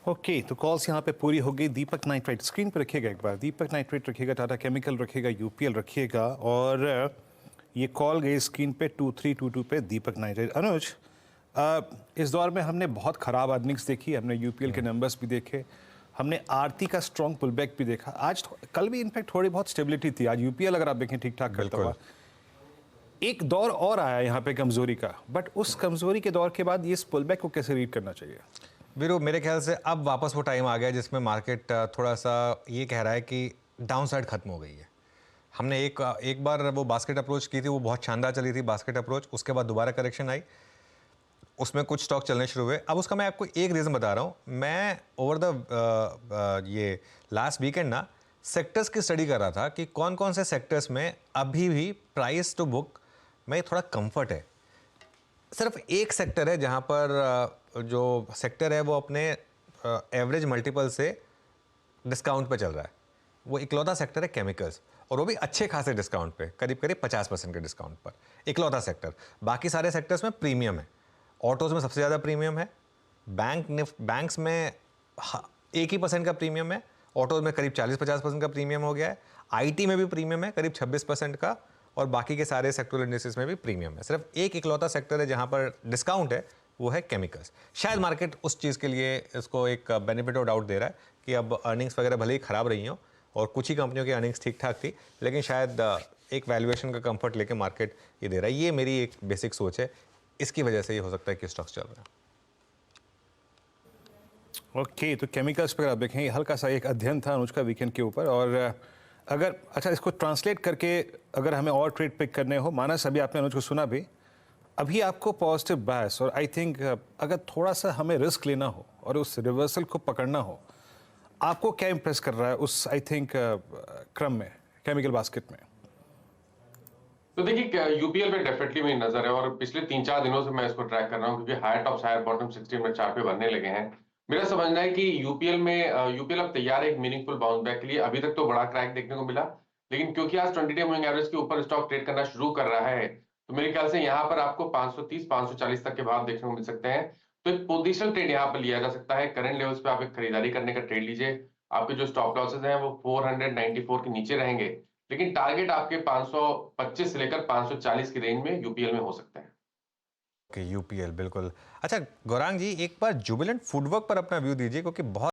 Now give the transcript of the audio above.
Okay, तो calls यहाँ पे पूरी हो गई। दीपक नाइट्राइट स्क्रीन पे रखिएगा, एक बार दीपक नाइट्राइट रखिएगा, टाटा केमिकल रखिएगा, यूपीएल रखिएगा, और ये कॉल गई स्क्रीन पे 2322 पे दीपक नाइट्राइट। अनुज, इस दौर में हमने बहुत ख़राब अर्निंग्स देखी, हमने यूपीएल के नंबर्स भी देखे, हमने आरती का स्ट्रॉन्ग पुलबैक भी देखा। आज कल भी इनफैक्ट थोड़ी बहुत स्टेबिलिटी थी। आज यूपीएल अगर आप देखें ठीक ठाक करता हुआ, एक दौर और आया यहाँ पे कमजोरी का, बट उस कमजोरी के दौर के बाद ये इस पुलबैक को कैसे रीड करना चाहिए? वीरू, मेरे ख्याल से अब वापस वो टाइम आ गया जिसमें मार्केट थोड़ा सा ये कह रहा है कि डाउन साइड खत्म हो गई है। हमने एक बार वो बास्केट अप्रोच की थी, वो बहुत शानदार चली थी बास्केट अप्रोच। उसके बाद दोबारा करेक्शन आई, उसमें कुछ स्टॉक चलने शुरू हुए। अब उसका मैं आपको एक रीज़न बता रहा हूँ। मैं ओवर द ये लास्ट वीकेंड ना सेक्टर्स की स्टडी कर रहा था कि कौन कौन से सेक्टर्स में अभी भी प्राइस टू बुक में थोड़ा कंफर्ट है। सिर्फ एक सेक्टर है जहाँ पर जो सेक्टर है वो अपने एवरेज मल्टीपल से डिस्काउंट पे चल रहा है। वो इकलौता सेक्टर है केमिकल्स, और वो भी अच्छे खासे डिस्काउंट पे, करीब करीब 50% के डिस्काउंट पर। इकलौता सेक्टर। बाकी सारे सेक्टर्स में प्रीमियम है। ऑटोज में सबसे ज़्यादा प्रीमियम है। बैंक्स में 1% का प्रीमियम है। ऑटोज में करीब 40-50% का प्रीमियम हो गया है। आईटी में भी प्रीमियम है करीब 26% का, और बाकी के सारे सेक्टोरल इंडिसेस में भी प्रीमियम है। सिर्फ एक इकलौता सेक्टर है जहां पर डिस्काउंट है, वो है केमिकल्स। शायद मार्केट उस चीज़ के लिए इसको एक बेनिफिट ऑफ डाउट दे रहा है कि अब अर्निंग्स वगैरह भले ही ख़राब रही हों, और कुछ ही कंपनियों की अर्निंग्स ठीक ठाक थी, लेकिन शायद एक वैल्यूएशन का कंफर्ट लेके मार्केट ये दे रहा है। ये मेरी एक बेसिक सोच है। इसकी वजह से ये हो सकता है कि स्टॉक्स चल रहे हैं। ओके, तो केमिकल्स पर आप देखें, हल्का सा एक अध्ययन था अनुज का वीकेंड के ऊपर। और अगर अच्छा इसको ट्रांसलेट करके अगर हमें और ट्रेड पिक करने हो, मानस अभी आपने अनुज को सुना भी, अभी आपको पॉजिटिव बायस, और आई थिंक अगर थोड़ा सा हमें रिस्क लेना हो और उस रिवर्सल को पकड़ना हो, आपको क्या इंप्रेस कर रहा है उस आई थिंक क्रम में, केमिकल बास्केट में? तो देखिए, यूपीएल पे डेफिनेटली मेरी नजर है, और पिछले 3-4 दिनों से मैं इसको ट्रैक कर रहा हूँ, क्योंकि higher tops higher bottom 16 minute chart पे बनने लगे हैं। मेरा समझना है कि यूपीएल अब तैयार है एक मीनिंगफुल बाउंस बैक के लिए। अभी तक तो बड़ा क्रैक देखने को मिला, लेकिन क्योंकि आज 20 डे मूविंग एवरेज के ऊपर स्टॉक ट्रेड करना शुरू कर रहा है, तो मेरे ख्याल से यहाँ पर आपको 530-540 तक के भाव देखने को मिल सकते हैं। तो एक पोजिशनल ट्रेड यहाँ पर लिया जा सकता है। करंट लेवल्स पे आप एक खरीदारी करने का ट्रेड लीजिए। आपके जो स्टॉप लॉसेस हैं वो 494 के नीचे रहेंगे, लेकिन टारगेट आपके 525 से लेकर 540 की रेंज में यूपीएल में हो सकते हैं। यूपीएल बिल्कुल। अच्छा गौरांग जी, एक बार जुबिलेंट फूडवर्क पर अपना व्यू दीजिए, क्योंकि बहुत